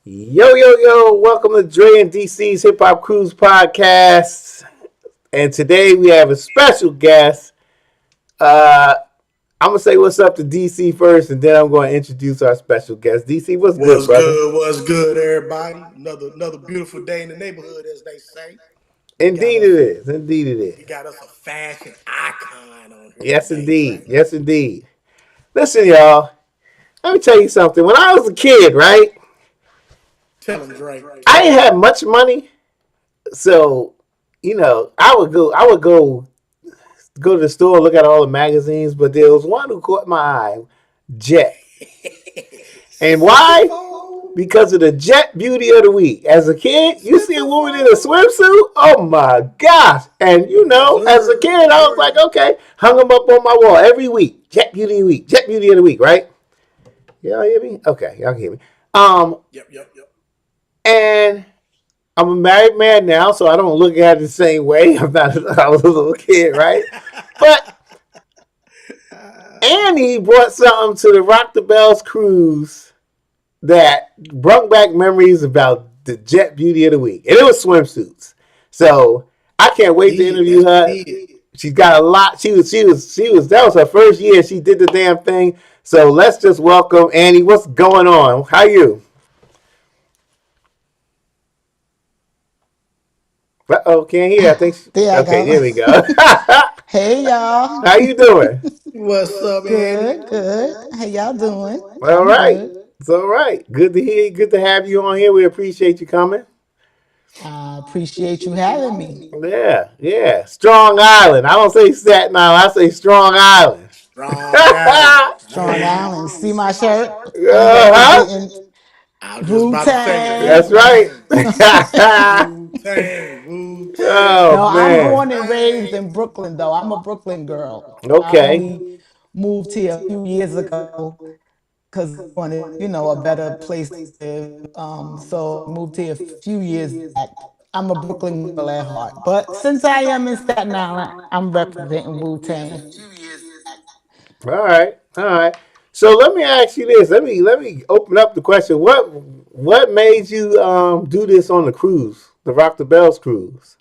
Yo, yo, yo, welcome to Dre and DC's Hip Hop Cruise Podcast. And today we have a special guest. Uh, I'm going to say what's up to DC first, and then I'm going to introduce our special guest. DC, what's good, What's brother? good? What's good, everybody? Another beautiful day in the neighborhood, as they say. We got Indeed it us a is. Indeed it we is. got us a fashion icon on here Yes, today, indeed. Dre. Yes, indeed. Listen, y'all, let me tell you something. When I was a kid, right, Tell him, Dre. I didn't have much money. So, I would go to the store and look at all the magazines, but there was one who caught my eye, Jet. And why? Centerfold. Because of the Jet Beauty of the Week. As a kid, you see a woman in a Centerfold. swimsuit, oh my gosh. And Yes, as a sir. kid, Yes, I was like, sir. okay, hung them up on my wall every week. Jet Beauty of the Week, Jet Beauty of the Week, right? Y'all hear me? Okay, y'all hear me. Yep. And I'm a married man now, so I don't look at it the same way. I'm not. I was a little kid, right? But Annie brought something to the Rock the Bells cruise that brought back memories about the Jet Beauty of the Week, and it was swimsuits. So I can't wait to Did interview that's what her. did. She's got a lot. She was. That was her first year. She did the damn thing. So let's just welcome Annie. What's going on? How you? Oh, can't hear. I think. There I Okay, go. there we go. Hey y'all. How you doing? What's up, Annie? Good, good. How y'all doing? All I'm right. good. It's all right. Good to hear you. Good to have you on here. We appreciate you coming. I appreciate you having me. Yeah, yeah. Strong Island. I don't say Staten Island. I say Strong Island. Strong Island. Strong Yeah. Island. See my shirt? I'm Uh-huh. representing I was just Wu about to say the Tang. That's Wu right. Tang. Wu Tang. Wu Tang. Oh No, I'm Wu man. born and raised Tang. in Brooklyn, though. I'm a Brooklyn girl. I Okay. only moved here a few years ago because I wanted, a better place to live. So I moved here a few years back. I'm a Brooklyn girl at heart. But since I am in Staten Island, I'm representing Wu Tang. All right. All right. So let me ask you this. Let me open up the question. What made you do this on the cruise, the Rock the Bells cruise?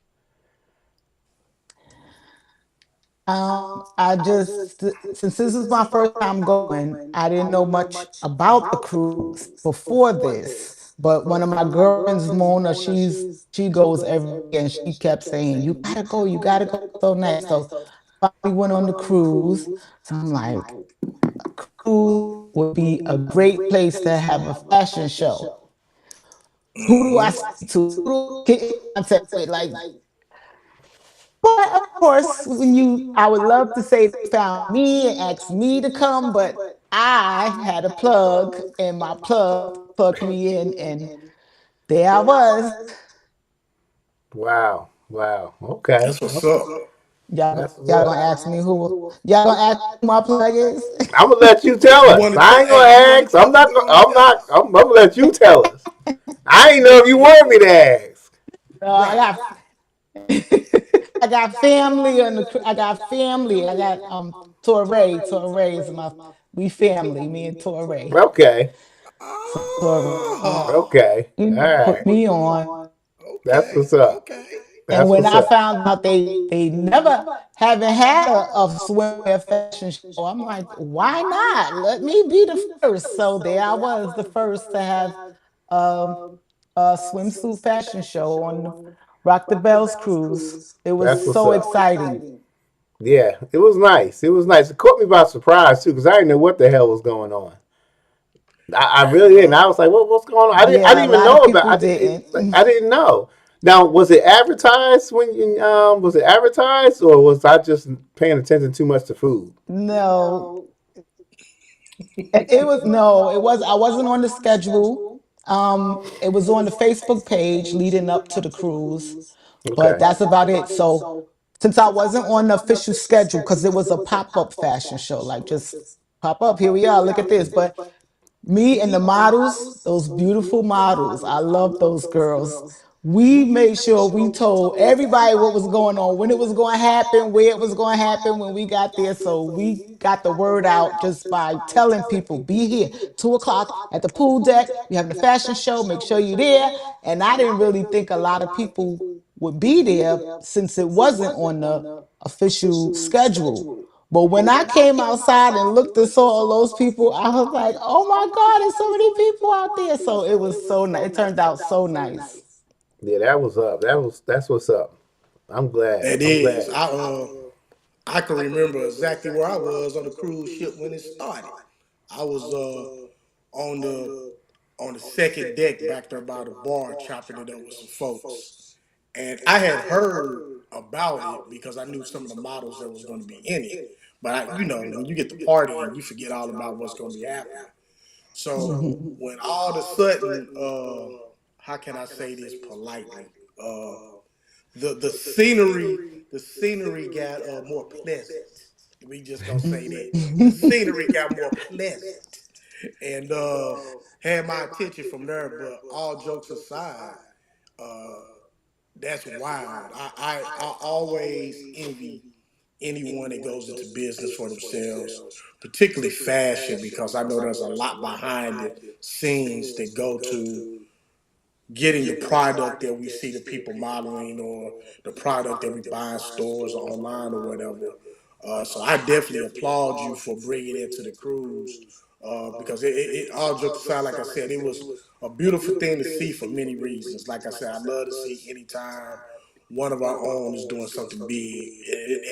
I just, since this is my first time going, I didn't know much about the cruise before this. But one of my girlfriends, Mona, she goes every year and she kept saying, you gotta go, it's so nice. So finally went on the cruise. So I'm like, cruise would be a great place to have a fashion show. Who do I Mm-hmm. speak to? Who do I get in contact with? Like, but of course, I would love to say they found me and asked me to come, but I had a plug and my plug plugged me in, and there I was. Wow. Wow. Okay. That's what's Okay. up. That's what's Y'all up. gonna ask me y'all gonna ask me who my plug is? I'm gonna let you tell You us. want to I tell? ain't Hey, gonna you want to ask. I'm tell us? not. You want to I'm tell not. us? I'm gonna let you tell us. I ain't know if you want me to ask. I Right. got I got family on I got family. I got Torre is my we family, me and Torre. Okay. So Torre, Okay. All put right. me on. That's Okay. what's up. Okay. And That's when what's I up. found out they never haven't had a swimwear fashion show, I'm like, why not? Let me be the first. So there I was, the first to have um, a swimsuit fashion show on the Rock the Bells cruise. It was That's what's so up. exciting. Yeah, it was nice. It was nice. It caught me by surprise too, because I didn't know what the hell was going on. I Right. really didn't. Right. I was like, what's going on? I Yeah, didn't a even lot know of about. people didn't. I didn't know. Now, was it advertised when you was it advertised, or was I just paying attention too much to food? No, it was no, it was I wasn't on the schedule. It was on the Facebook page leading up to the cruise, but Okay. that's about it. So since I wasn't on the official schedule, because it was a pop-up fashion show, like just pop up, here we are, look at this. But me and the models, those beautiful models, I love those girls. we made sure we told everybody what was going on, when it was going to happen, where it was going to happen when we got there. So we got the word out just by telling people, be here 2 o'clock at the pool deck. We're having a fashion show. Make sure you're there. And I didn't really think a lot of people would be there since it wasn't on the official schedule. But when I came outside and looked and saw all those people, I was like, oh my God, there's so many people out there. So it was so nice. It turned out so nice. Yeah, that was up. That's what's up. I'm glad. That I'm is. glad. I can remember exactly where I was on the cruise ship when it started. I was on the on the second deck back there by the bar chopping it up with some folks. And I had heard about it because I knew some of the models that was going to be in it. But when you get to partying, you forget all about what's going to be happening. So when all of a sudden, how can I say this politely? Uh, the scenery got more pleasant. We just gonna say that the scenery got more pleasant, and had my attention from there. But all jokes aside, uh, that's wild. I always envy anyone that goes into business for themselves, particularly fashion, because I know there's a lot behind the scenes that go to getting the product that we see the people modeling or the product that we buy in stores or online or whatever. So I definitely applaud you for bringing it to the cruise because all jokes aside, like I said, it was a beautiful thing to see for many reasons. Like I said, I love to see anytime one of our own is doing something big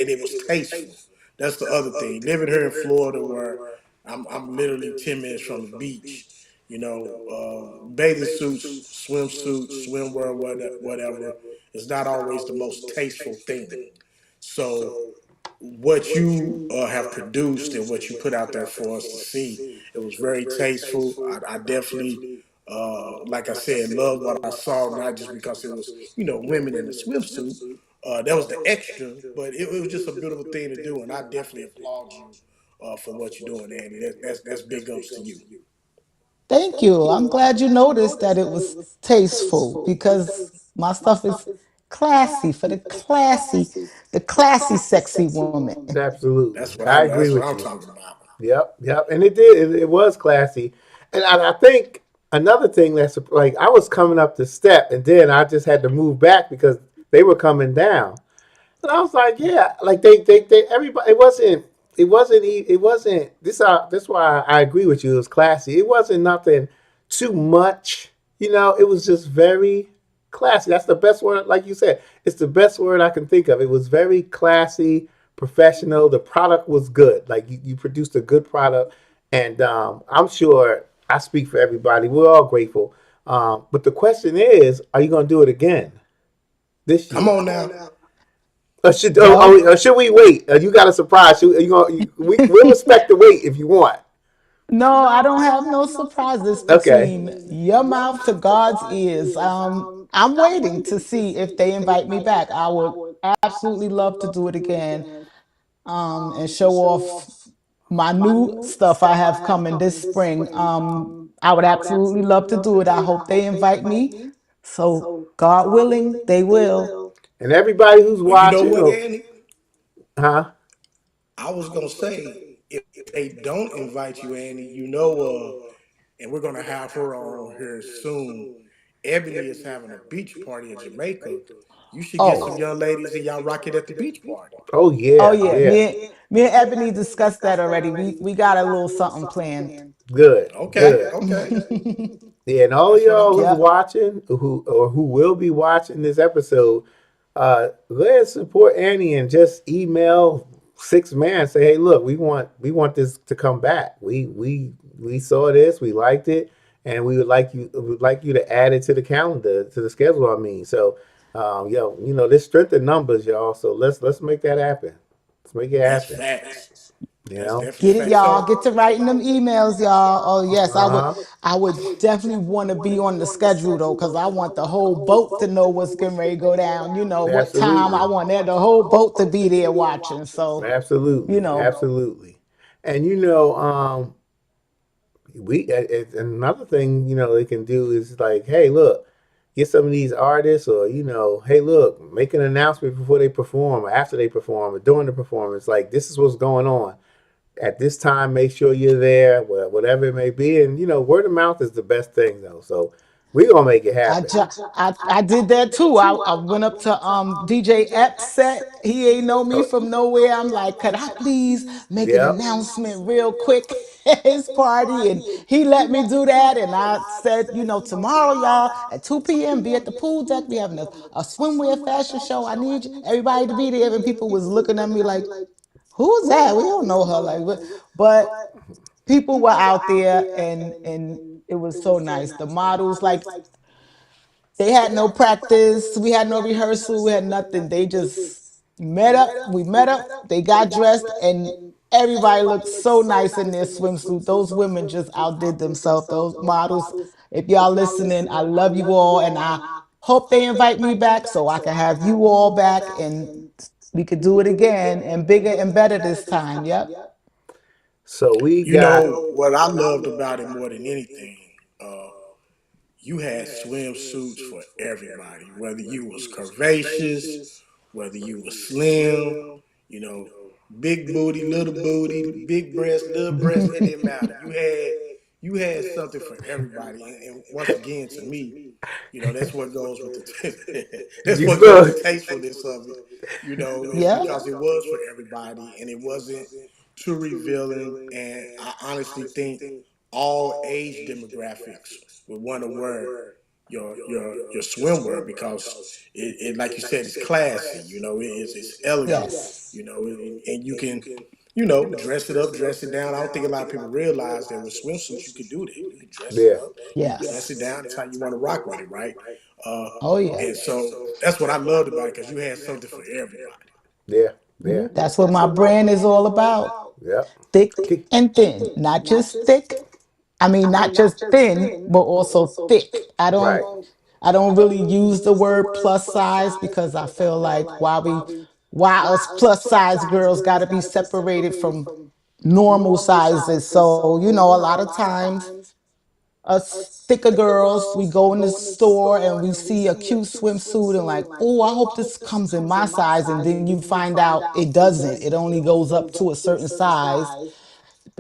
and it was tasteful. That's the other thing. Living here in Florida where I'm literally 10 minutes from the beach, bathing suits, swimsuits, swimwear, whatever, is not always the most tasteful thing. So what you have produced and what you put out there for us to see, it was very tasteful. I definitely, like I said, love what I saw, not just because it was, women in a swimsuit. That was the extra, but it was just a beautiful thing to do, and I definitely applaud you for what you're doing, Andy. That's big ups to you. Thank you. I'm glad you noticed that it was tasteful because my stuff is classy for the classy, sexy woman. Absolutely, That's what I I'm. agree That's what with I'm you. talking about. Yep, yep, and it did. It was classy, and I think another thing that's like I was coming up the step, and then I just had to move back because they were coming down. And I was like, yeah, like they everybody. It wasn't. This why I agree with you. It was classy. It wasn't nothing too much. It was just very classy. That's the best word. Like you said, it's the best word I can think of. It was very classy, professional. The product was good. Like you produced a good product, and I'm sure I speak for everybody. We're all grateful. But the question is, are you going to do it again this Come year? on now. Well, Should we wait? You got a surprise. We'll respect the wait if you want. no, I don't have no surprises Okay. between your mouth to God's ears. I'm waiting to see if they invite me back. I would absolutely love to do it again, and show off my new stuff I have coming this spring. I would absolutely love to do it. I hope they invite me. So, God willing, they will. And everybody who's Well, you know watching, what, or Andy? huh? I was gonna say if they don't invite you, Andy, and we're gonna have her on here soon. Ebony is having a beach party in Jamaica. You should get some Oh, young ladies and y'all rock it at the beach party. Oh oh yeah, yeah. yeah. Me and Ebony discussed that already. We got a little something planned. Good, Okay, good. okay. Yeah, and all of That's what I'm y'all who's talking Yep. about. watching, who will be watching this episode, go ahead and support Annie and just email Six Man. Say, hey, look, we want this to come back. We saw this, we liked it, and we would like you to add it to the calendar, to the schedule. I mean, so, there's strength in numbers, y'all. So let's make that happen. Let's make it That's happen. facts. You That's know. definitely Get it, facts. y'all. So Get to writing them emails, y'all. Oh yes, Uh huh. I would definitely want to be on the schedule though, because I want the whole boat to know what's getting ready to go down. You know what time I Absolutely. want the whole boat to be there watching. So, you Absolutely, know, absolutely. And we another thing they can do is like, hey, look, get some of these artists, or hey, look, make an announcement before they perform, or after they perform, or during the performance. Like, this is what's going on at this time. Make sure you're there, whatever it may be. And word of mouth is the best thing, though. So we're gonna make it happen. I did that too. I went up to DJ Epps set. He ain't know me from nowhere. I'm like, could I please make an Yep. announcement real quick at his party? And he let me do that. And I said, tomorrow, y'all, at 2 p.m., be at the pool deck. We having a swimwear fashion show. I need everybody to be there. And people was looking at me like, who's that? We don't know her. Like, but people were out there, and it was so nice. The models, like, they had no practice. We had no rehearsal. We had nothing. They just met up. We met up. They got dressed, and everybody looked so nice in their swimsuit. Those women just outdid themselves. Those models. If y'all listening, I love you all, and I hope they invite me back so I can have you all back, and we could do it again and bigger and better this time. Yep. So we You got. know what I loved about it more than anything? Uh, you had swimsuits for everybody, whether you was curvaceous, whether you was slim, you know, big booty, big breast, little breast, it didn't matter. You had something for everybody, and once again, to me, that's what goes with that's You what goes the look. tastefulness of it. Is Yep. because it was for everybody, and it wasn't too revealing. And I honestly think all age demographics would want to wear your swimwear because it like you said, it's classy. It's elegant. Yes. And you can dress it up, dress it down. I don't think a lot of people realize that with swimsuits you could do that. You can dress it Yeah. up, you can dress it Yes. down. That's how you want to rock with it, right? Uh, Oh yeah. and so that's what I loved about it because you had something for everybody. Yeah. Yeah. That's what my brand is all about. Yep. Thick Kick. and thin. Not just thick. I mean, not just thin, but also thick. Right. I don't really use the word plus size because I feel like why us plus size girls got to be separated from normal sizes. So, a lot of times us thicker girls, we go in the store and we see a cute swimsuit and like, oh, I hope this comes in my size. And then you find out it doesn't. It only goes up to a certain size.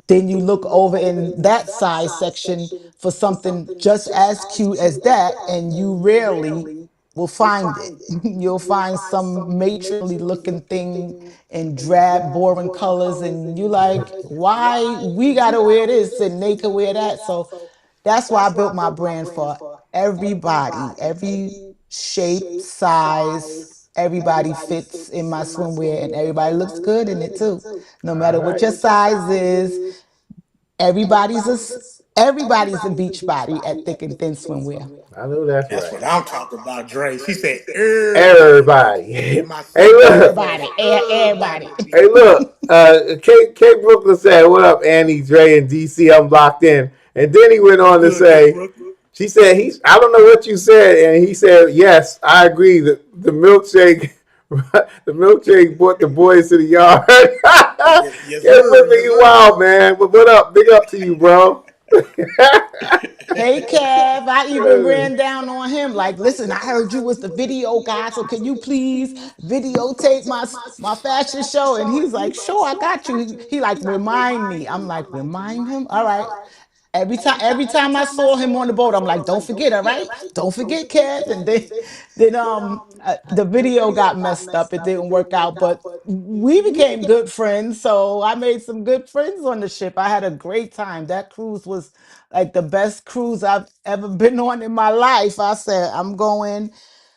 Then you look over in that size section for something just as cute as that, and you rarely will find it. You'll find some matronly looking thing in drab, boring colors, and you like, why we gotta wear this and they could wear that? So that's why I built my brand for everybody, every shape, size. Everybody fits in my swimwear and everybody looks good in it too. No All matter what right. your size is, everybody's a everybody's a beach body at Thick and Thin Swimwear. I know that's That's right. what I'm talking about, Dre. She said everybody, Everybody. and my Hey, swimwear look. stands Everybody, for everybody. everybody. Hey, look. K Brooklyn said, "What up, Annie, Dre, and DC? I'm locked in." And then he went What's on to good, K say, Brooklyn? "She said he's. I don't know what you said," and he said, "Yes, I agree. The milkshake, the milkshake brought the boys to the yard." Yes, K sir. Brooklyn, Yes, you sir. wild man. But what up? Big up to you, bro. Hey Kev, I even ran down on him like, listen, I heard you was the video guy, so can you please videotape my fashion show? And he's like, sure, I got you. He like remind me. I'm like, remind him. All right. Every time I saw him on the boat, I'm like, don't forget, all right? Don't forget, Kev. And then the video got messed up. It didn't work out, but we became good friends. So I made some good friends on the ship. I had a great time. That cruise was like the best cruise I've ever been on in my life. I said, I'm going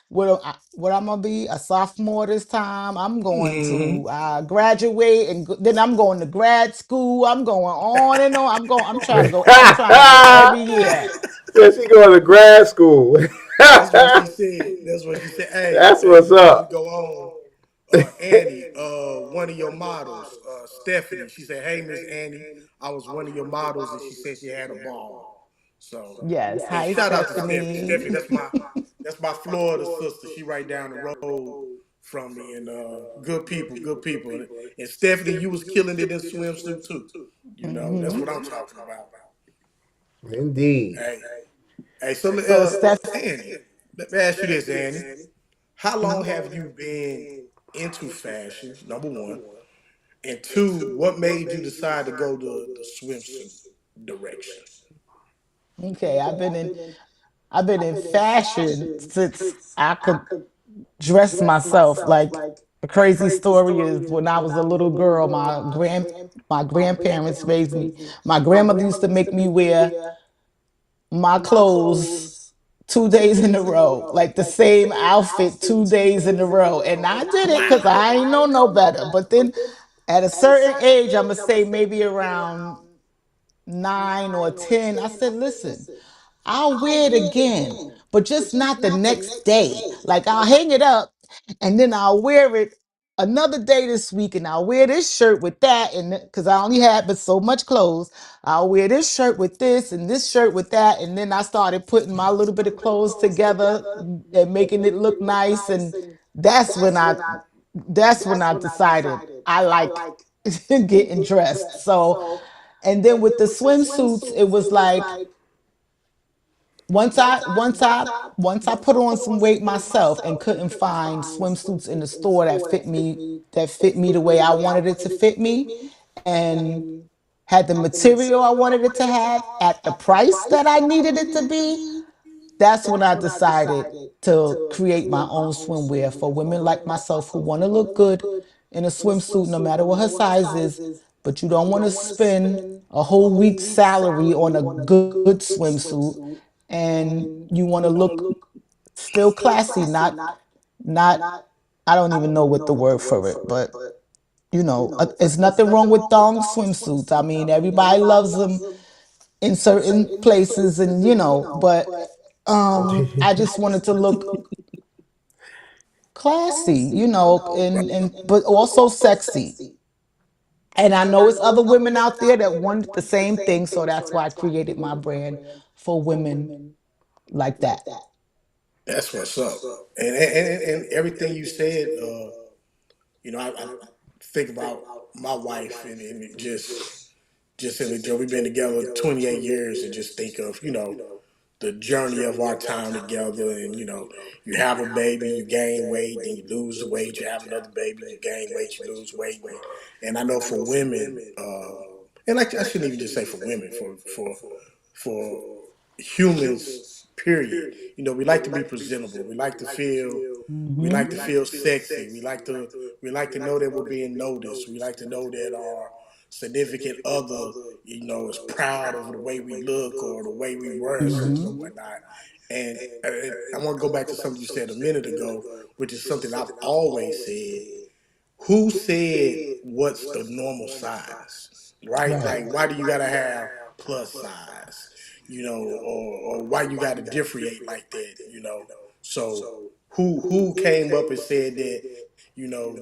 what I'm gonna be a sophomore this time. I'm going Hmm. to graduate, and then I'm going to grad school. I'm going on and on. I'm trying to go. I'm trying to go every year. Said she going to grad school. That's what she said. That's what she said. Hey, That's hey, what's before we up. go on, Annie, one of your models, Stephanie, she said, "Hey, Miss Annie, I was one of your models," and she said she had a ball. So, Yes. hey, Hi, shout out to Stephanie. Stephanie. Stephanie, that's my Florida sister. She right down the road from me, and good people, good people. And Stephanie, you was killing it in swimsuit too. That's what I'm talking about. Indeed. Hey, hey, so So Steph, Annie. Let me ask you this, Annie. How long have you been into fashion? Number one. And two, what made you decide to go the swimsuit direction? Okay, I've been in fashion since I could dress myself. Like the crazy story is when I was a little girl, my grandparents raised me. My grandmother used to make me wear my clothes 2 days in a row, like the same outfit 2 days in a row. And I did it because Wow. I ain't know no better. But then at a certain age, I'm gonna say maybe around 9 or 10, I said, listen, I'll wear it again, but just not the next day. Like I'll hang it up and then I'll wear it another day this week and I'll wear this shirt with that. And because I only had but so much clothes, I'll wear this shirt with this and this shirt with that. And then I started putting my little bit of clothes together and making it look nice. And that's when I that's when I decided I like getting dressed. So and then with the swimsuits, it was like once I put on some weight myself and couldn't find swimsuits in the store that fit me the way I wanted it to fit me and had the material I wanted it to have at the price that I needed it to be, that's when I decided to create my own swimwear for women like myself who want to look good in a swimsuit no matter what her size is, but you don't want to spend a whole week's salary on a good swimsuit and you want to look still classy, not I don't even know what the word for it, but there's nothing wrong with thong swimsuits. I mean, everybody loves them in certain places and but I just wanted to look classy, and but also sexy. And I know it's other women out there that want the same thing, so that's why I created my brand for women like that. That's what's up. And everything you said, I think about my wife and it just in the joke. We've been together 28 years and just think of, the journey of our time together. And, you have a baby, you gain weight, then you lose the weight. You have another baby, you gain weight, you lose weight. And I know for women, and I shouldn't even just say for women, for humans, period. We like to be presentable. We Hmm. like to feel sexy. We like to know that we're being noticed. We like to know that our significant other, is proud of the way we look or the way we wear something or Hmm. whatnot. And I want to go back to something you said a minute ago, which is something I've always said. Who said what's the normal size, right? Right. Like, why do you gotta have plus size, or why you gotta differentiate like that, So who came up and said that,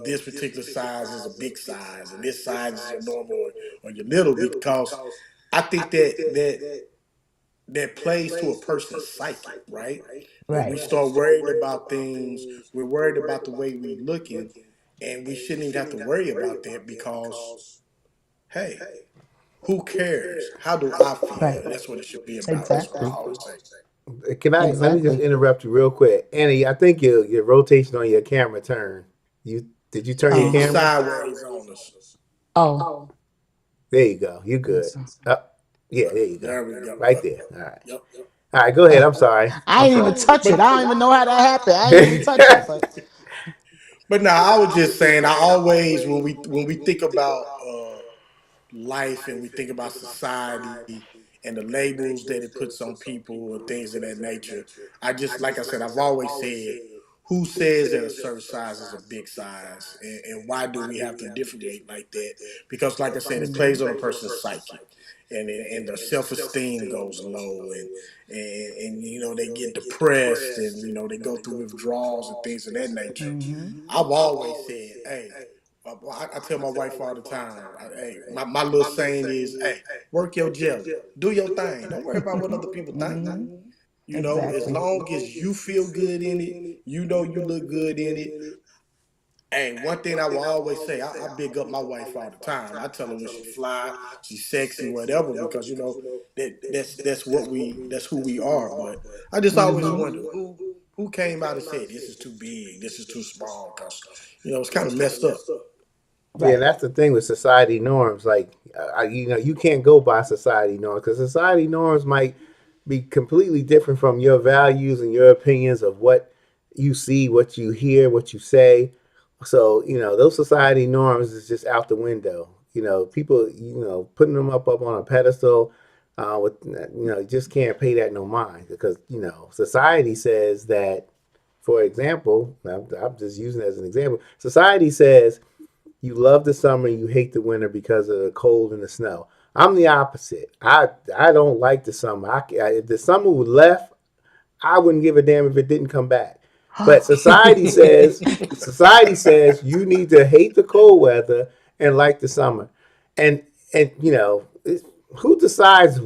this particular size is a big size and this size is your normal or your little? Because I think that plays to a person's psyche, right? When we Right. start worrying about things, we're worried about the way we looking, and we shouldn't even have to worry about that because, hey, who cares? How do I feel? Right. And that's what it should be about. That's what I Exactly. always say. Can I let me just Exactly. interrupt you real quick, Annie? I think your rotation on your camera turned. You did you turn Yeah, your you Oh. camera? sideways on us. Oh. There you go. You good? Okay. Yeah, there you go. There we go. Right Yep. there. All right. Yep. All right. Go ahead. I'm sorry. I I'm ain't even sorry. touch it. But I don't even know how that happened. I ain't even touch it, but but now I was just saying. I always when we think about life and we think about society and the labels that it puts on people and things of that nature. I just, like I said, I've always said, who says that a certain size is a big size, and why do we have to differentiate like that? Because, like I said, it plays on a person's psyche, and their self esteem goes low, and they get depressed, and they go through withdrawals and things of that nature. hmm. I've always said, hey, I tell my wife all the time, hey, my little saying is, hey, work your jelly. Do your thing. Don't worry about what other people think. Hmm. As Exactly. long as you feel good in it, you look good in it. Hey, one thing I will always say, I big up my wife all the time. I tell her when she fly, she's sexy, whatever, because that's who we are. But I just always Hmm. wonder, who. Who came out and said this is too big, this is too small? Because it's kind of messed up. Yeah, and Right. that's the thing with society norms. Like, you can't go by society norms because society norms might be completely different from your values and your opinions of what you see, what you hear, what you say. So, those society norms is just out the window. People, putting them up on a pedestal, you just can't pay that no mind because, society says that, for example, I'm just using it as an example. Society says you love the summer, you hate the winter because of the cold and the snow. I'm the opposite. I don't like the summer. If the summer was left, I wouldn't give a damn if it didn't come back. But society says you need to hate the cold weather and like the summer. And who decides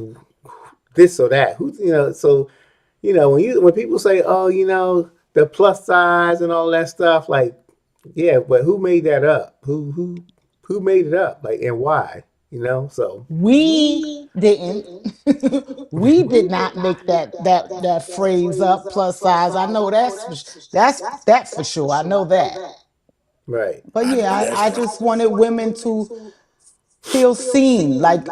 this or that? When people say, "Oh, the plus size and all that stuff," like, yeah, but who made that up? Who made it up? Like, and why? So We didn't. We did not make that phrase up, plus size. I know that's for sure. I know that. right. But I yeah, know that's I right. just wanted women to feel seen. Like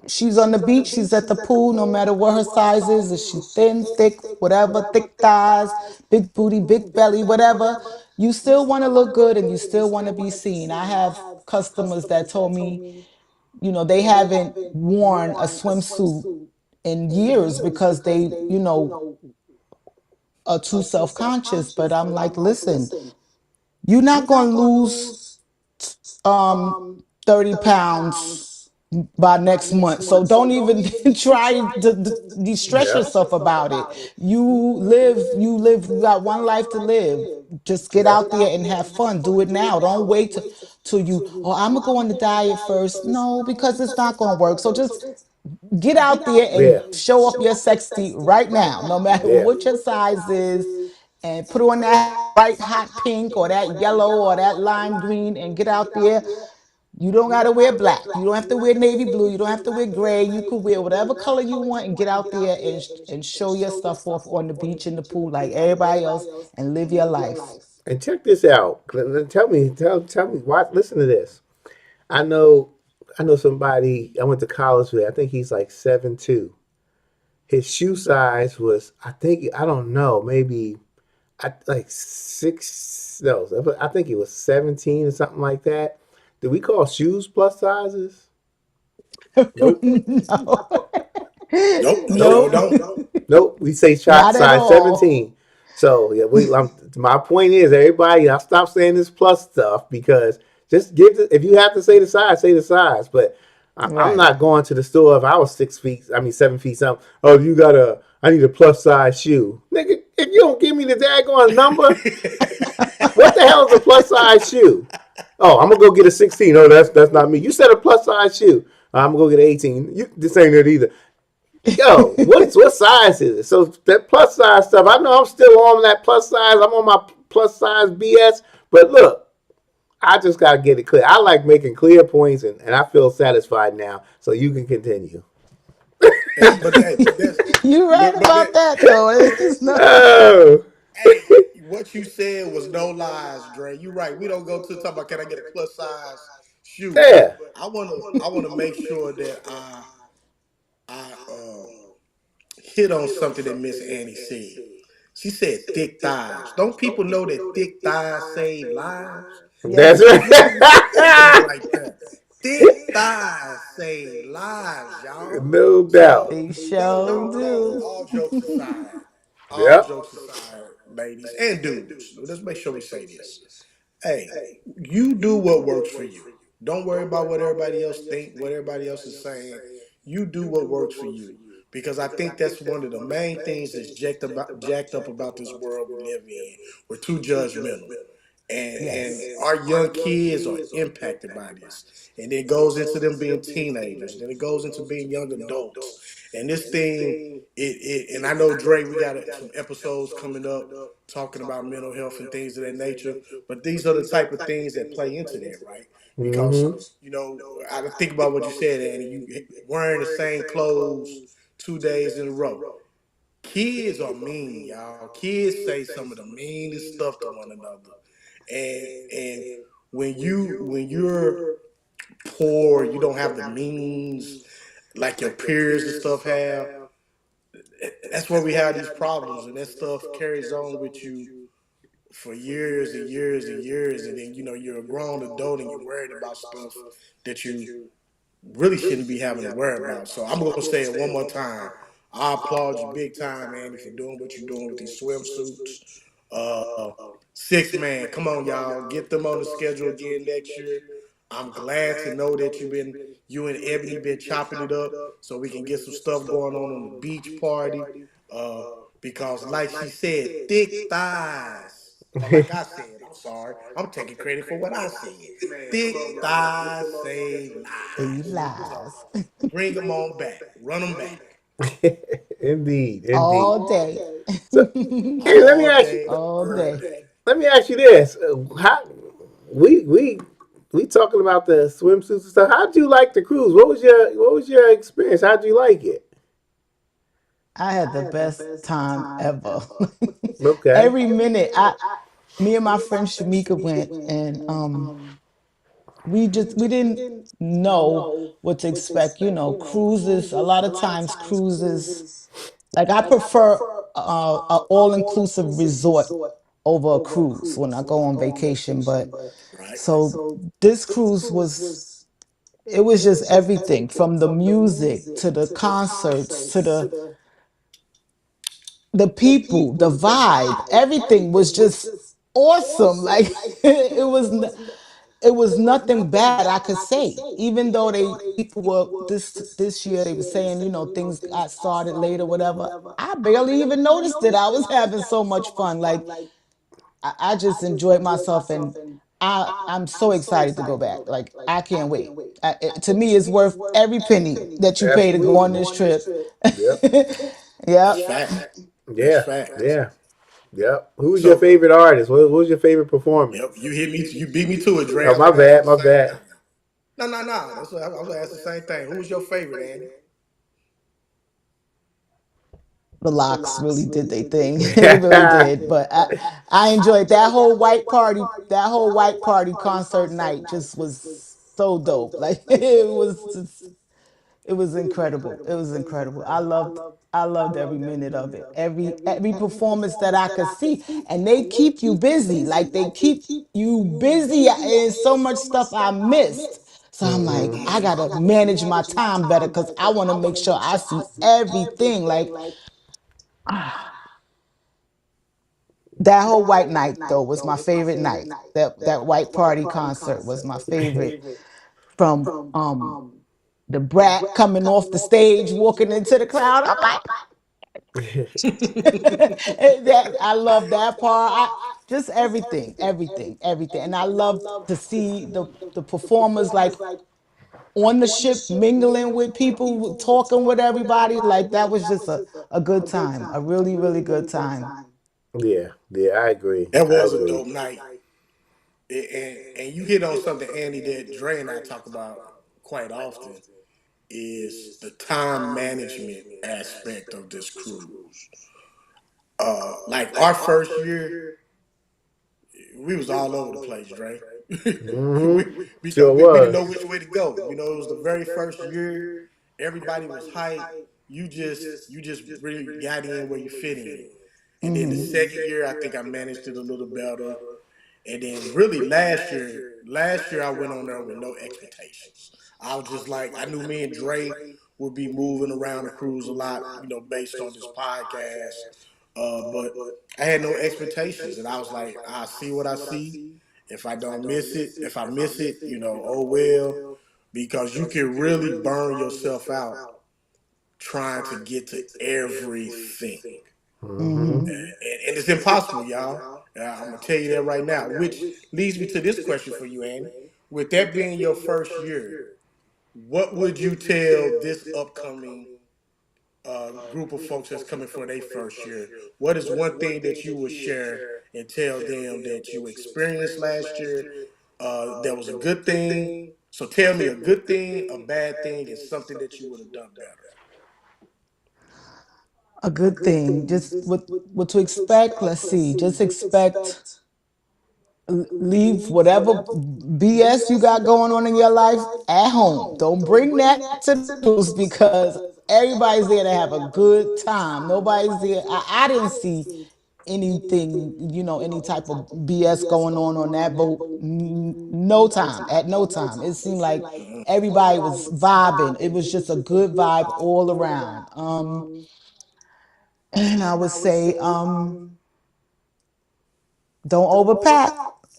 she's on the beach, she's at the pool, no matter what her size is she thin, thick, whatever, thick thighs, big booty, big belly, whatever, you still want to look good and you still want to be seen. I have customers that told me, they haven't worn a swimsuit in years because they, are too self-conscious. But I'm like, listen, you're not going to lose um 30 pounds by next month. So don't even try to de-stress Yeah. yourself about it. You got one life to live. Just get Yep. out there and have fun. Do it now. Don't wait till you, oh, I'm gonna go on the diet first. No, because it's not gonna work. So just get out there and Yeah. show off your sexy right now, no matter Yeah. what your size is, and put on that bright hot pink or that yellow or that lime green and get out there. You don't got to wear black. You don't have to wear navy blue. You don't have to wear gray. You could wear whatever color you want and get out there and show your stuff off on the beach in the pool like everybody else and live your life. And check this out. Tell me. Watch. Listen to this. I know. I know somebody. I went to college with. I think he's like 7'2". His shoe size was. I think. I don't know. Maybe. Like six. No. I think he was 17 or something like that. Do we call shoes plus sizes? Nope. No. Nope, no, we Nope. Nope. don't. Nope. We say shot Not at size all. 17. So yeah, my point is, everybody, I stop saying this plus stuff because just if you have to say the size, say the size. But I'm Right. not going to the store if I was 6 feet. I mean 7 feet something. Oh, I need a plus size shoe, nigga. If you don't give me the daggone number, what the hell is a plus size shoe? Oh, I'm gonna go get a 16. Oh, that's not me. You said a plus size shoe. I'm gonna go get an 18. This ain't it either. Yo, what size is it? So that plus size stuff, I know I'm still on that plus size. I'm on my plus size BS. But look, I just gotta get it clear. I like making clear points, and I feel satisfied now. So you can continue. But that's You're right but about that that though. It's not. Oh, hey, what you said was no lies, Dre. You right. We don't go to talk about can I get a plus size shoe, but yeah. I wanna make sure that I hit on something that Miss Annie said. She said thick thighs. Don't people know that thick thighs save lives? That's Yes, they do. Think of it right. like that. Thick thighs save lives, y'all. No doubt. So They no, sure no, no. do. All jokes aside, all Yep. jokes aside, ladies and dudes. Let's make sure we say this. Hey, you do what works for you. Don't worry about what everybody else think, what everybody else is saying. You do what works for you. Because I think that's one of the main things that's jacked up about this world we live in. We're too judgmental. And Yes. our young kids are impacted by this. And it goes into them being teenagers. Then it goes into being young adults. And this thing, and I know Dre, we got some episodes coming up talking about mental health and things of that nature. But these are the type of things that play into that, right? Because Mm-hmm. I think about what you said, Annie. You wearing the same clothes 2 days in a row. kids are mean, y'all. Kids say some of the meanest stuff to one another, and when you're poor, you don't have the means like your peers and stuff have. That's where we have these problems, and that stuff carries on with you for years and years and years, and then you're a grown adult and you're worried about stuff that you really shouldn't be having to worry about. So I'm gonna say it one more time. I applaud you big time, Andy, for doing what you're doing with these swimsuits. Uh, 6 man, come on, y'all, get them on the schedule again next year. I'm glad to know that you and Ebony been chopping it up so we can get some stuff going on the beach party. Uh, because like she said, thick thighs. Or like I said, I'm sorry, I'm taking credit for what I said. Thick thighs save They lives. So lies. bring them on back, run them back Indeed, indeed. All day. So, hey, let me all ask you. day, All every day. day. Let me ask you this: how we we we talking about the swimsuits and stuff? How'd you like the cruise? What was your experience? How'd you like it? I had the best time ever. Okay. Every minute, me and my friend Shamika went, and we didn't know what to expect. You know, cruises. A lot of times, cruises. Like I prefer a all inclusive resort over a cruise when I go on vacation. But Right? so this cruise was, it was just everything from the music to the concerts to the people, the vibe, everything was just awesome. Like it was nothing bad I could say. Even though they people were this year they were saying, you know, things got started later, whatever. I barely even noticed it. I was having so much fun. Like I just enjoyed myself, and I'm so excited to go back. Like I can't wait. To me, it's worth every penny that you pay to go on Absolutely. this trip. Yep. That's Yep. fact. That's Yeah. fact. Yeah. Yep. Who was your So, favorite artist? What was your favorite yep, performance? you hit me. You beat me to it, Dre. Oh, I was my gonna ask you bad. the My same bad. thing. No, no, no. That's what I was gonna ask the same thing. Who was your favorite, Andy? The locks really did their thing. They really did. But I enjoyed that whole white party concert night just was so dope. Like it was incredible. It was incredible. I loved every minute of it. Every performance that I could see. And they keep you busy. Like they keep you busy in so much stuff I missed. So I'm like, Hmm. I gotta manage my time better because I want to make sure I see everything. Like that whole white night though was my favorite night. That white party concert was my favorite. From the brat coming off the stage, walking into the crowd. I'm like, that I love that part. Just everything, everything, everything. And I love to see the performers like on the ship mingling with people, talking with everybody. Like that was just a good time. A really, really good time. Yeah. Yeah. I agree. That I was a agree. dope night. And you hit on something, Andy, that Dre and I talk about quite often is the time management aspect of this cruise. Like our first year, we was all over the place, Dre. Hmm. we, because Sure we didn't know was. which way to go. It was the very first year. Everybody was hyped. You just really got in where you fit in. And then the Hmm. second year, I think I managed it a little better. And then really last year I went on there with no expectations. I was just like, I knew me and Dre would be moving around the cruise a lot, based on this podcast. But I had no expectations, and I was like, I see what I see. If I don't miss it, if I miss it, oh well, because you can really burn yourself out trying to get to everything. Hmm. Hmm. And it's impossible, y'all. I'm gonna tell you that right now. Which leads me to this question for you, Andy. With that being your first year, what would you tell this upcoming group of folks that's coming for their first year? What is one thing that you would share and tell them that you experienced last year? That was a good thing. So tell me a good thing, a bad thing, and something that you would have done better. a good thing. Just what to expect. Let's see. Just expect leave whatever BS you got going on in your life at home. Don't bring that to the cruise because everybody's there to have a good time. Nobody's there. I didn't see anything, any type of BS going on that boat. No time, at no time. It seemed like everybody was vibing. It was just a good vibe all around. And I would say, don't overpack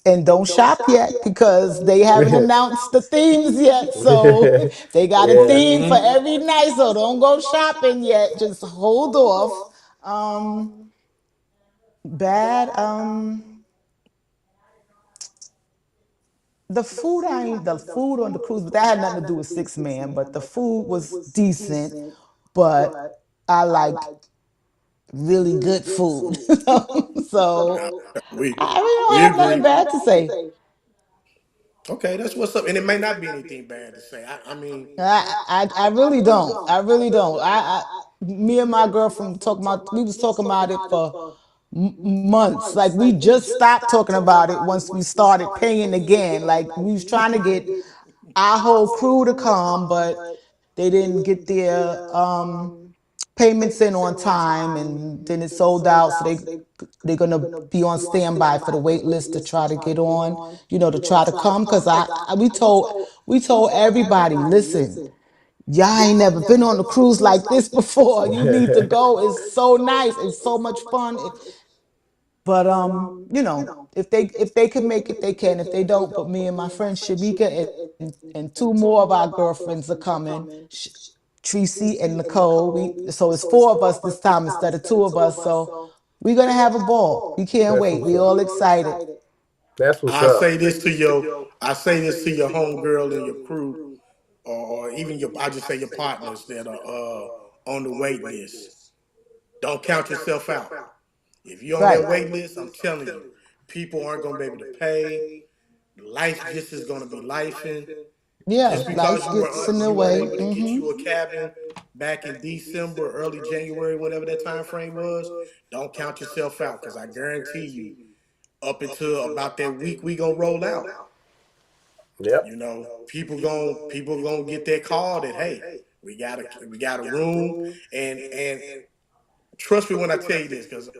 and don't shop yet because they haven't announced the themes yet. So they got a Yeah. theme for every night. So don't go shopping yet. Just hold off. Um, bad. The food on the cruise, but that had nothing to do with 6 Man. But the food was decent. But I like really good food. Nah, So we I really we don't have nothing agree. bad to say. Okay, that's what's up. And it may not be anything bad to say. I mean, I really don't. I really don't. Me and my girlfriend talking about. We was talking about it for months. Like we just stopped talking about it once we started paying again. Like we was trying to get our whole crew to come, but they didn't get their payments in on time, and then it sold out. So they're gonna be on standby for the wait list to try to get on. To try to come because we told everybody, listen, y'all ain't never been on a cruise like this before. You need to go. It's so nice. It's so much fun. But if they can make it, they can. If they don't, but me and my friend Shamika and two more of our girlfriends are coming. Tracy and Nicole. So it's four of us this time instead of two of us. So we're gonna have a ball. We can't That's wait. what's We up. all excited. That's what's I up. say this to your I say this to your homegirl and your crew, or even your I just say your partners that are on the wait list. Don't count yourself out. If you're on that Right. wait list, I'm telling you, people aren't gonna be able to pay. Life just is gonna be lifing. Yeah. Just because Life gets in the you weren't way. able to get you a cabin back in December, early January, whenever that time frame was, don't count yourself out because I guarantee you, up until about that week we gonna roll out, Yep. people gonna get that call that hey, we got a room, and trust me when I tell you this because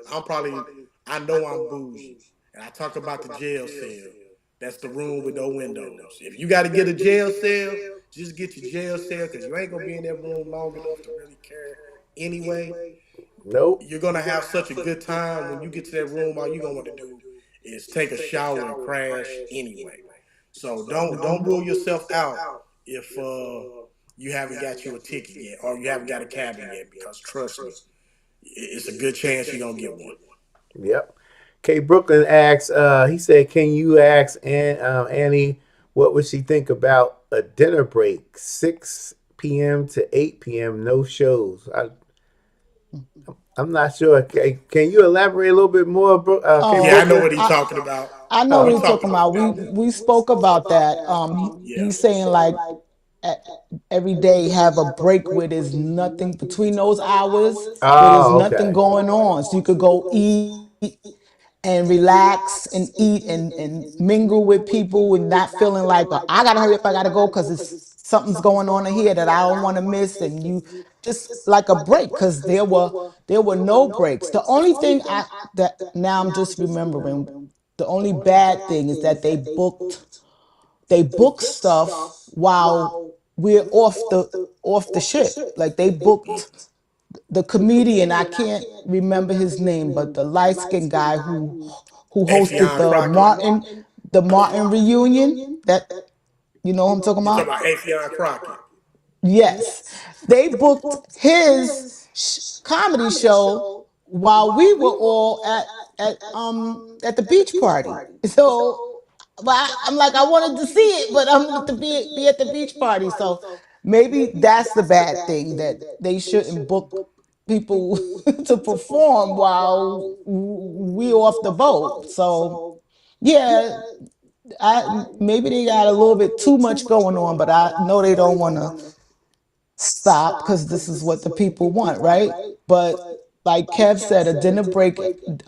I know I'm bougie, and I talk about the jail cell. That's the room with no windows. If you got to get a jail cell, just get your jail cell because you ain't gonna be in that room long enough to really care anyway. Nope. You're gonna have such a good time when you get to that room. All you're gonna want to do is take a shower and crash anyway. So don't rule yourself out if you haven't got you a ticket yet or you haven't got a cabin yet because trust me, it's a good chance you're gonna get one. Yep. K. Brooklyn asks, he said, can you ask Annie what would she think about a dinner break, 6 p.m. to 8 p.m., no shows? I'm not sure. Can you elaborate a little bit more, K. Yeah, I know Oh, what Brooklyn? he's talking about. I know what He he's Oh, talking talking about. about We spoke about that. yeah. He's saying like e- every day have a break where there's nothing between those hours, where there's oh, nothing okay. going on, so you could go eat and relax and eat and mingle with people and not feeling like, oh, I gotta hurry up, I gotta go because it's something's going on in here that I don't want to miss. And you just like a break because there were no breaks. The only thing I that now I'm just remembering, the only bad thing is that they booked stuff while we're off the ship. Like they booked the comedian, I can't remember his name, but the light skinned guy who hosted Afion Crockett. the Martin reunion. That you know who I'm talking You about? talking about Afion Crockett? Yes, they booked his comedy show while we were all at the beach party. So, but I'm like, I wanted to see it, but I'm to be at the beach party. So maybe that's the bad thing that they shouldn't book people to perform while we off the boat. So yeah, maybe they got a little bit too much going on, but I know they don't want to stop because this is what the people want, right? But like Kev said, a dinner break,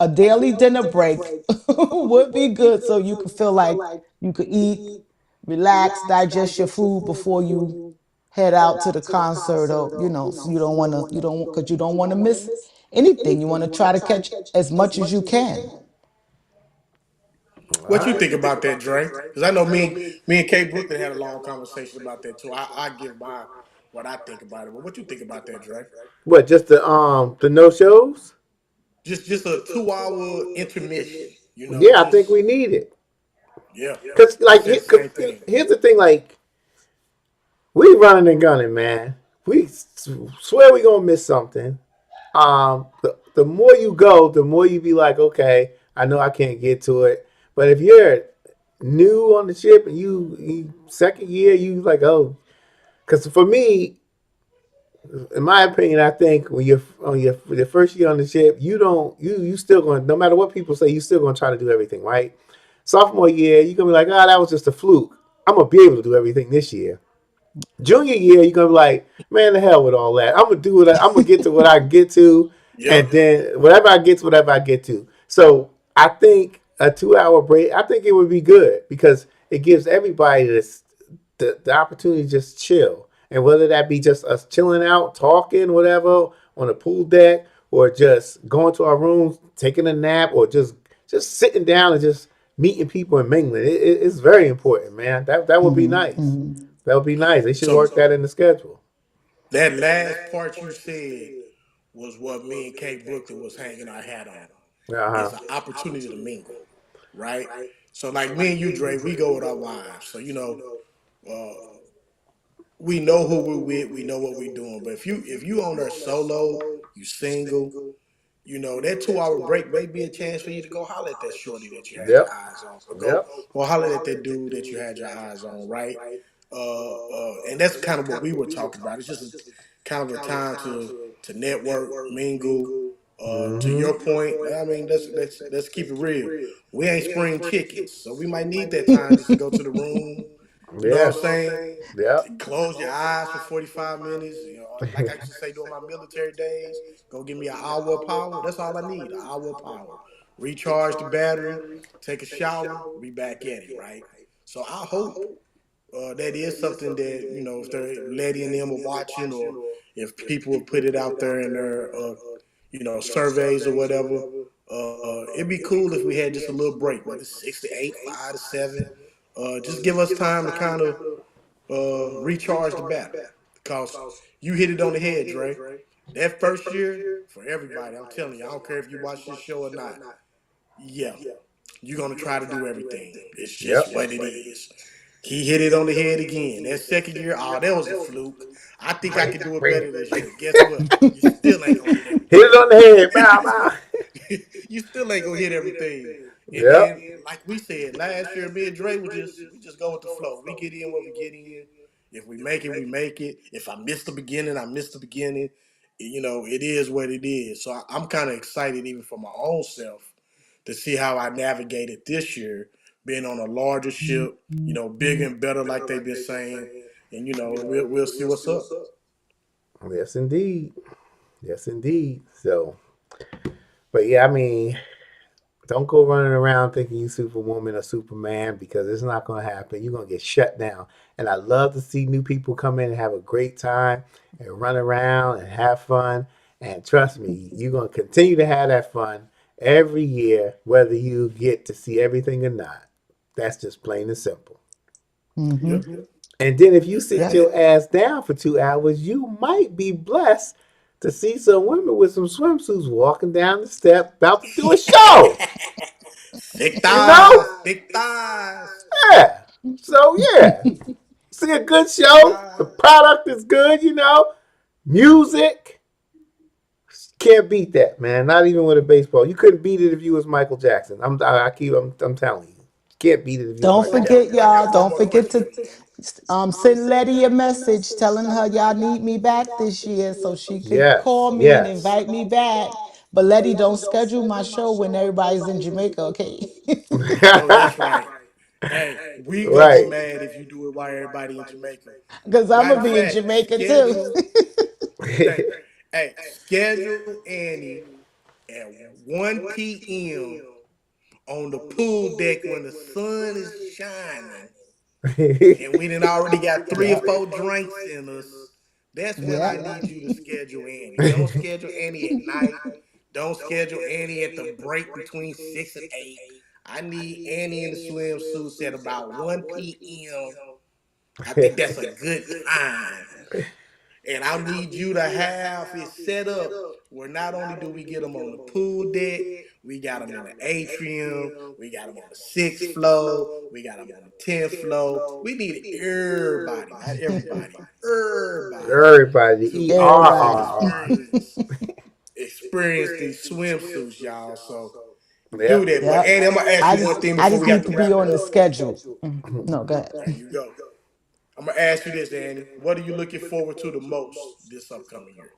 a daily dinner break would be good so you could feel like you could eat, relax, digest your food before you head out to the concert, or so you don't want to, because you don't want to miss anything. You want to try to catch as much as you can. All What you right. think about that, Dre? Because I know me and Kay Brooklyn had a long conversation about that too. I give my what I think about it. But what you think about that, Dre? What? Just the no shows? Just a 2 hour intermission. You know, Yeah, I think just we need it. yeah. Cause I like, said the same thing. here's the thing. Like, we running and gunning, man. We swear we gonna miss something. The more you go, the more you be like, okay, I know I can't get to it. But if you're new on the ship and you second year, you like, oh, because for me, in my opinion, I think when you're on your first year on the ship, you don't you still going, no matter what people say, you still going to try to do everything right. Sophomore year, you're gonna be like, oh, that was just a fluke. I'm gonna be able to do everything this year. Junior year, you're gonna be like, man, the hell with all that. I'm gonna do it. I'm gonna get to what I get to, Yep. and then whatever I get to, whatever I get to. So I think a 2 hour break, I think it would be good because it gives everybody the opportunity to just chill, and whether that be just us chilling out, talking, whatever, on the pool deck, or just going to our rooms, taking a nap, or just sitting down and just meeting people and mingling. It's very important, man. That would be nice. That would be nice. They should So work that in the schedule. that last part you said was what me and Kay Brooklyn was hanging our hat on. Uh Is huh. an opportunity to mingle, right? So like me and you, Dre, we go with our wives. So uh, we know who we're with, we know what we're doing. But if you on there solo, you single, that 2 hour break may be a chance for you to go holler at that shorty that you had your Yep. eyes on, or go Yep. or holler at that dude that you had your eyes on, right? And that's kind of what we were talking about. It's just kind of a time to network, mingle. To Mm-hmm. your point, I mean, let's keep it real. We ain't spring chickens, so we might need that time just to go to the room. You know what I'm Yeah. saying? Yep. Close your eyes for 45 minutes. Like I used to say during my military days, go give me an hour of power. That's all I need, an hour of power. Recharge the battery, take a shower, be back at it, right? So I hope that is something that, if they're Letty and them are watching, or if people have put it out there in their, surveys or whatever, it'd be cool if we had just a little break, whether it's 6 to 8, 5 to 7. Just give us time to kind of recharge the battery. Because you hit it on the head, Dre. That first year, for everybody, I'm telling you, I don't care if you watch this show or not. Yeah, you're gonna try to do everything. It's just Yep. what it is. He hit it on the head again. That second year, oh, that was a fluke. I think I could do it better this year. Guess what? You still ain't gonna hit Hit it everything. on the head. Bow, bow. You still ain't gonna hit everything. And Yep. then, like we said last year, me and Dre we just go with the flow. We get in what we get in. If we make it, we make it. If I miss the beginning, I miss the beginning. It is what it is. So I'm kind of excited, even for my own self, to see how I navigated this year, being on a larger ship, bigger and better, like they've been saying. And we'll see what's up. Yes, indeed. Yes, indeed. So, but yeah, I mean, don't go running around thinking you Superwoman or Superman because it's not going to happen. You're going to get shut down. And I love to see new people come in and have a great time and run around and have fun. And trust me, you're going to continue to have that fun every year, whether you get to see everything or not. That's just plain and simple. Yep. And then if you sit Yes. your ass down for 2 hours, you might be blessed to see some women with some swimsuits walking down the step about to do a show. Thick You know? thighs, thick thighs, Yeah. So yeah. See a good thick show. The thighs. product is good, Music. Can't beat that, man. Not even with a baseball. You couldn't beat it if you was Michael Jackson. I'm telling you. Can't beat it if you was Don't I Michael got forget, Jackson. I y'all. got one Don't more forget question. to send Letty a message telling her y'all need me back this year so she could Yes. call me and Yes. invite me back. But Letty, don't schedule my show when everybody's in Jamaica, okay? I know that's right. Hey, we gonna be Right. mad if you do it while everybody in Jamaica. Because I'm Matter going of to be in fact, Jamaica too. schedule. Thank. Hey, schedule Annie at 1 p.m. on the pool deck when the sun is shining, and we done already got three or Yep. four drinks in us. That's when I Yep. need you to schedule Annie. Don't schedule Annie at night. Don't schedule Annie at the break between 6 and 8. I need Annie in the swimsuits at about 1 p.m. I think that's a good time. And I need you to have it set up where not only do we get them on the pool deck, we got them in the atrium, we got them on the sixth floor, we got them on the 10th floor. We need everybody, not everybody, everybody Everybody, to Everybody. experience these swimsuits, y'all. So do Yep. that. But Yep. Andy, I'm gonna ask you one thing I before just we have need to to be wrap it on the up. schedule. No, go ahead. There you go. I'm gonna ask you this, Andy. What are you looking forward to the most this upcoming year?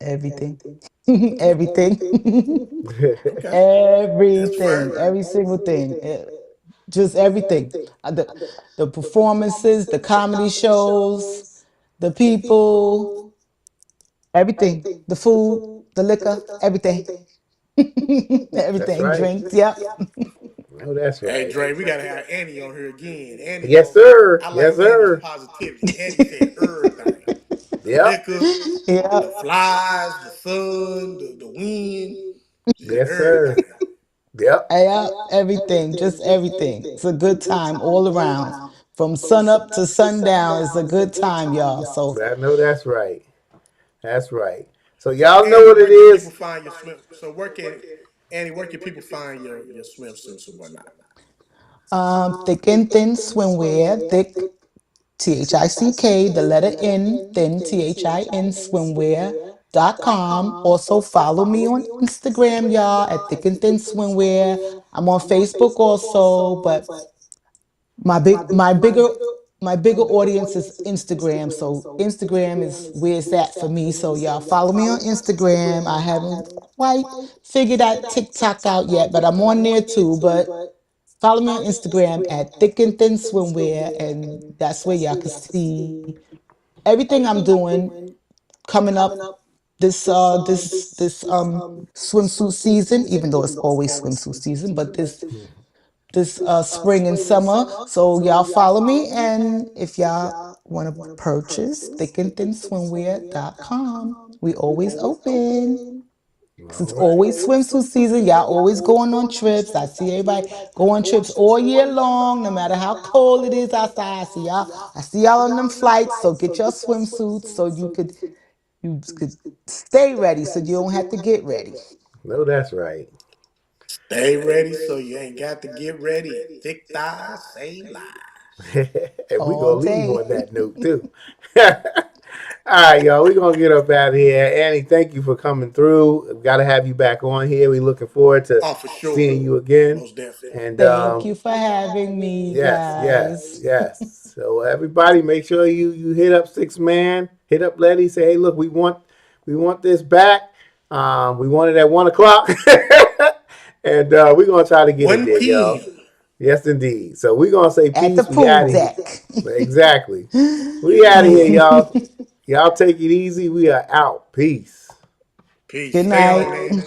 Everything. Everything. Okay, that's Everything. fair. Every single thing. Just everything. The performances, the comedy shows, the people, everything. The food, the liquor, everything. That's Everything. right. Drinks. Yep. No, that's Hey right. Dre, we gotta have Annie on here again. Annie Yes, go. sir. I like Yes, Annie's sir. positivity. Annie said everything: the Yep. liquor, the Yep. flies, the sun, the wind. She said Yes, sir. everything. Yep. Yep. Everything. Just everything. It's a good time all around. From sun up to sundown, it's a good time, y'all. So I know that's right. That's right. So y'all know Andy, what it where can people is. find your swim? So where can Annie? Where can people find your swimsuits and whatnot? thick and thin swimwear, thick THICK, the letter N, thin THIN swimwear.com. Also follow me on Instagram, y'all, at thick and thin swimwear. I'm on Facebook also, but my bigger my bigger audience is Instagram. So Instagram is where it's at for me. So y'all follow me on Instagram. I haven't quite figured that TikTok out yet, but I'm on there too. But follow me on Instagram at Thick and Thin Swimwear, and that's where y'all can see everything I'm doing coming up this swimsuit season. Even though it's always swimsuit season, but this spring and summer. So y'all follow me, and if y'all want to purchase, thickandthinswimwear.com. We always open. Cause All it's right. always swimsuit season. Y'all always going on trips. I see everybody go on trips all year long, no matter how cold it is outside. I see y'all on them flights. So get your swimsuits so you could stay ready so you don't have to get ready No, that's right. Stay ready so you ain't got to get ready. And thick thighs save lives. And we all gonna leave day. on that note too. All right, y'all. We gonna get up out of here. Annie, thank you for coming through. We gotta have you back on here. We looking forward to Oh, for sure. seeing you again. Most definitely. And Thank you for having me, yes, yes, guys. yes. So everybody, make sure you hit up Six Man, hit up Letty. Say, hey, look, we want this back. We want it at 1 o'clock, and we're gonna try to get it 1 there, y'all. p.m. Yes, indeed. So we're gonna say At the peace. We pool out of here. deck. Exactly. We out of here, y'all. Y'all take it easy. We are out. Peace. Peace. Good Stay on, night. Annie.